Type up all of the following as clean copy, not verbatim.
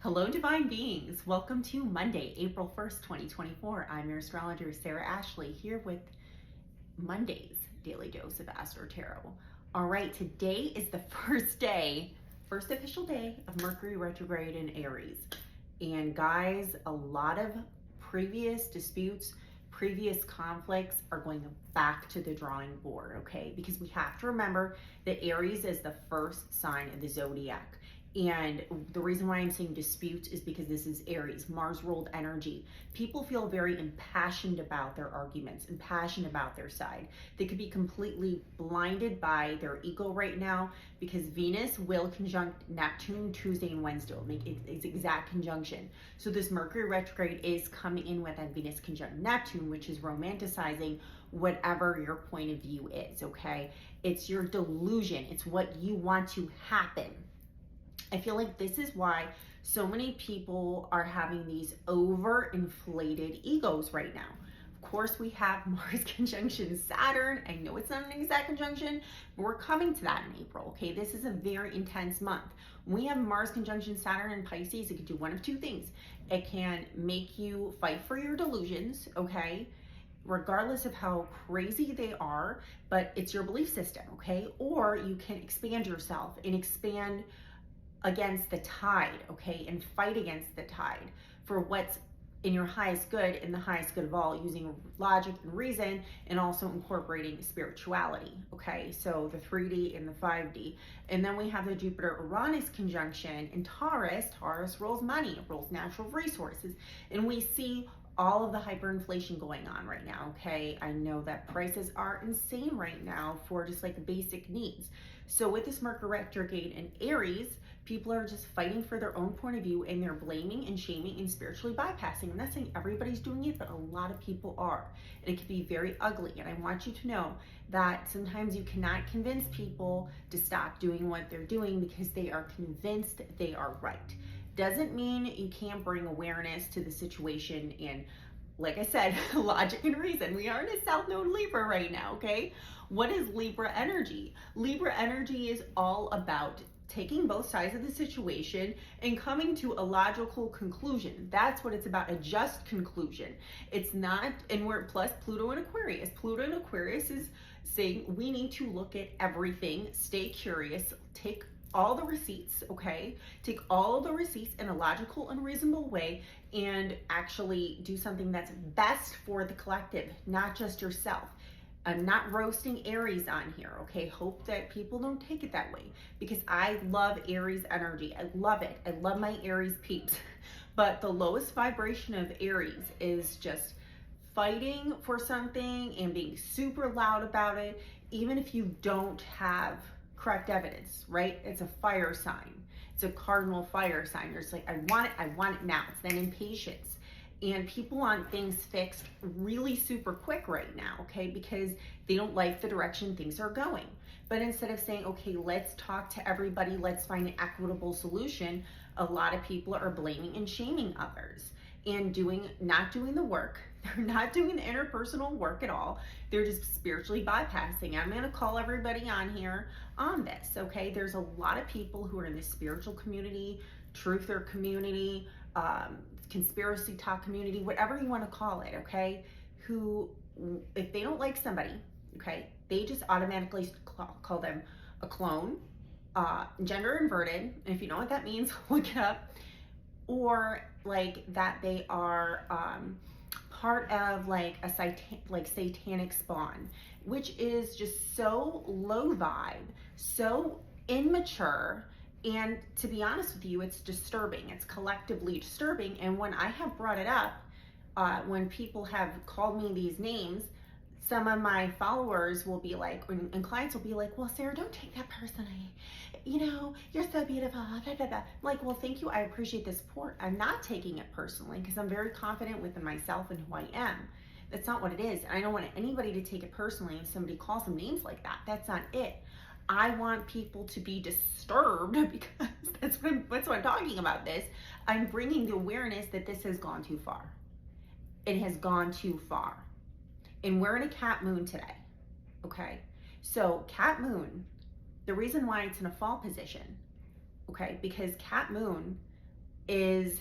Hello, divine beings. Welcome to Monday, April 1st, 2024. I'm your astrologer, Sarah Ashley, here with Monday's daily dose of AstroTarot. All right, today is the first official day of Mercury Retrograde in Aries. And guys, a lot of previous disputes, previous conflicts are going back to the drawing board, okay? Because we have to remember that Aries is the first sign of the zodiac. And the reason why I'm saying disputes is because this is Aries, Mars ruled energy. People feel very impassioned about their arguments, impassioned about their side. They could be completely blinded by their ego right now because Venus will conjunct Neptune Tuesday and Wednesday. It'll make its exact conjunction. So this Mercury retrograde is coming in with that Venus conjunct Neptune, which is romanticizing whatever your point of view is, okay? It's your delusion. It's what you want to happen. I feel like this is why so many people are having these overinflated egos right now. Of course, we have Mars conjunction Saturn. I know it's not an exact conjunction, but we're coming to that in April, okay? This is a very intense month. When we have Mars conjunction Saturn in Pisces, it can do one of two things. It can make you fight for your delusions, okay? Regardless of how crazy they are, but it's your belief system, okay? Or you can expand yourself and expand against the tide, okay, and fight against the tide for what's in your highest good and the highest good of all, using logic and reason and also incorporating spirituality, okay? So the 3D and the 5D. And then we have the Jupiter-Uranus conjunction in Taurus. Taurus rules money, it rules natural resources, and we see all of the hyperinflation going on right now, okay? I know that prices are insane right now for just like the basic needs. So with this Mercury retrograde in Aries, people are just fighting for their own point of view and they're blaming and shaming and spiritually bypassing. I'm not saying everybody's doing it, but a lot of people are. And it can be very ugly. And I want you to know that sometimes you cannot convince people to stop doing what they're doing because they are convinced they are right. Doesn't mean you can't bring awareness to the situation and, like I said, logic and reason. We are in a South Node Libra right now, okay? What is Libra energy? Libra energy is all about taking both sides of the situation and coming to a logical conclusion. That's what it's about, a just conclusion. It's not, and we're plus Pluto and Aquarius. Pluto and Aquarius is saying we need to look at everything, stay curious, take all the receipts, okay? Take all the receipts in a logical and reasonable way and actually do something that's best for the collective, not just yourself. I'm not roasting Aries on here, okay? Hope that people don't take it that way because I love Aries energy. I love it. I love my Aries peeps. But the lowest vibration of Aries is just fighting for something and being super loud about it, even if you don't have correct evidence, right? It's a fire sign. It's a cardinal fire sign. You're just like, I want it now. It's then impatience. And people want things fixed really super quick right now, okay? Because they don't like the direction things are going. But instead of saying, okay, let's talk to everybody, let's find an equitable solution, a lot of people are blaming and shaming others and not doing the work. They're not doing the interpersonal work at all. They're just spiritually bypassing. I'm gonna call everybody on here on this, okay? There's a lot of people who are in the spiritual community, truther community, conspiracy talk community, whatever you want to call it, okay, who, if they don't like somebody, okay, they just automatically call them a clone, gender inverted, and if you know what that means, look it up, or like that they are part of like a satanic spawn, which is just so low vibe, so immature. And to be honest with you, it's disturbing. It's collectively disturbing. And when I have brought it up, when people have called me these names, some of my followers will be like, and clients will be like, well, Sarah, don't take that personally. You know, you're so beautiful. Blah, blah, blah. I'm like, well, thank you. I appreciate the support. I'm not taking it personally because I'm very confident within myself and who I am. That's not what it is. And I don't want anybody to take it personally if somebody calls them names like that. That's not it. I want people to be disturbed because that's what I'm talking about this. I'm bringing the awareness that this has gone too far. It has gone too far. And we're in a cat moon today, okay? So cat moon, the reason why it's in a fall position, okay, because cat moon is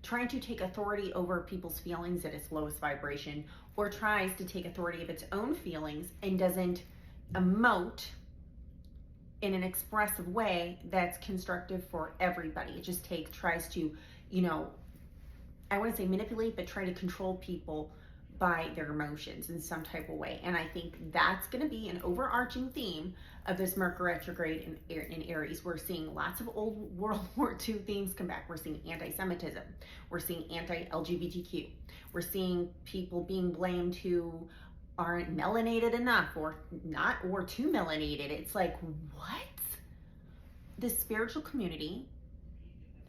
trying to take authority over people's feelings at its lowest vibration, or tries to take authority of its own feelings and doesn't emote in an expressive way that's constructive for everybody. It just tries to, you know, I wouldn't say manipulate, but try to control people by their emotions in some type of way. And I think that's going to be an overarching theme of this Mercury retrograde in Aries. We're seeing lots of old World War II themes come back. We're seeing anti-Semitism. We're seeing anti-LGBTQ. We're seeing people being blamed who aren't melanated enough or not, or too melanated. It's like, what? The spiritual community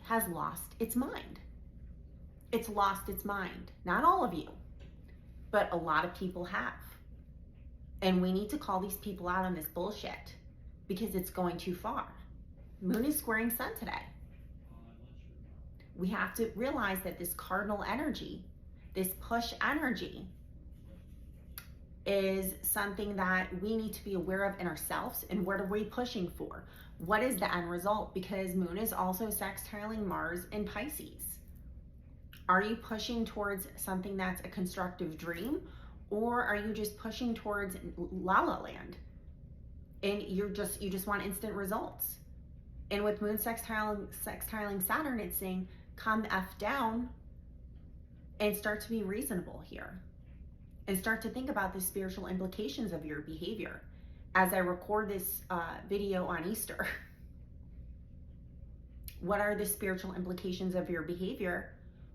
has lost its mind. It's lost its mind. Not all of you, but a lot of people have. And we need to call these people out on this bullshit because it's going too far. Moon is squaring Sun today. We have to realize that this cardinal energy, this push energy, is something that we need to be aware of in ourselves. And what are we pushing for? What is the end result? Because Moon is also sextiling Mars in Pisces. Are you pushing towards something that's a constructive dream, or are you just pushing towards la la land and you just want instant results? And with Moon sextiling Saturn, it's saying calm the F down and start to be reasonable here and start to think about the spiritual implications of your behavior. As I record this video on Easter, what are the spiritual implications of your behavior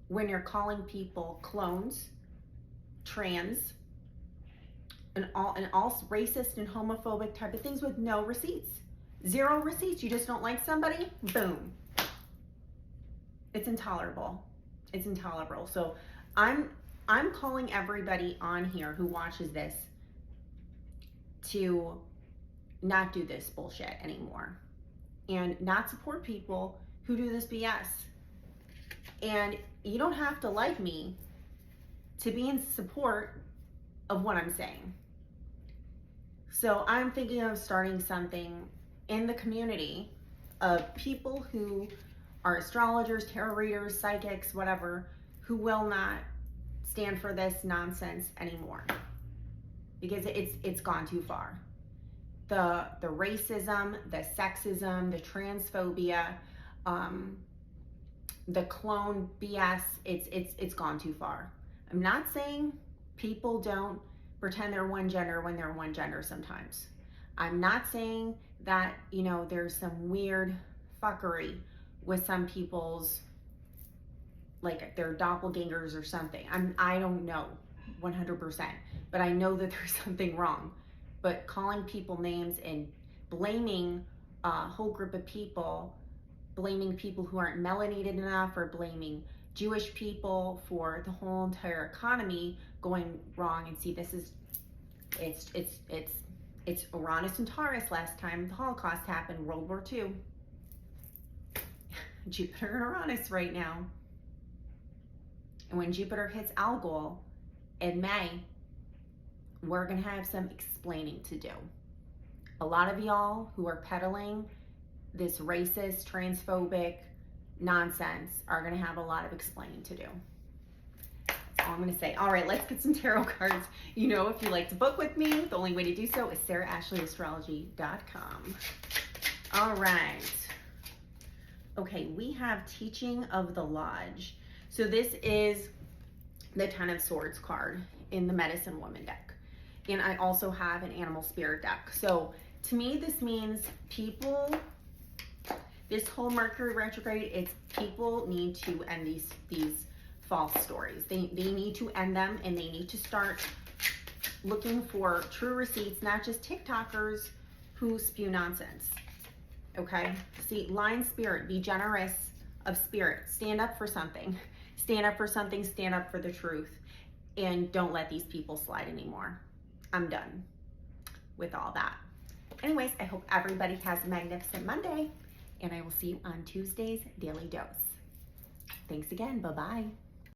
when you're calling people clones, trans, and all racist and homophobic type of things with no receipts? Zero receipts. You just don't like somebody? Boom. It's intolerable. It's intolerable. So I'm calling everybody on here who watches this to not do this bullshit anymore and not support people who do this BS. And you don't have to like me to be in support of what I'm saying. So I'm thinking of starting something in the community of people who are astrologers, tarot readers, psychics, whatever, who will not stand for this nonsense anymore because it's gone too far. The racism, the sexism, the transphobia, the clone BS, it's gone too far. I'm not saying people don't pretend they're one gender when they're one gender sometimes. I'm not saying that, you know, there's some weird fuckery with some people's, like they're doppelgangers or something. I don't know 100%, but I know that there's something wrong. But calling people names and blaming a whole group of people, blaming people who aren't melanated enough, or blaming Jewish people for the whole entire economy going wrong. And see, this is, it's Uranus and Taurus last time the Holocaust happened, World War II. Jupiter and Uranus right now. And when Jupiter hits Algol in May, we're gonna have some explaining to do. A lot of y'all who are peddling this racist, transphobic nonsense are gonna have a lot of explaining to do. That's all I'm gonna say. All right, let's get some tarot cards. You know, if you like to book with me, the only way to do so is SarahAshleyAstrology.com. All right. Okay, we have Teaching of the Lodge. So this is the Ten of Swords card in the Medicine Woman deck. And I also have an Animal Spirit deck. So to me, this means people, this whole Mercury retrograde, it's people need to end these false stories. They need to end them, and they need to start looking for true receipts, not just TikTokers who spew nonsense. Okay? See, Lion Spirit, be generous of spirit. Stand up for something. Stand up for something, stand up for the truth, and don't let these people slide anymore. I'm done with all that. Anyways, I hope everybody has a magnificent Monday, and I will see you on Tuesday's Daily Dose. Thanks again. Bye-bye.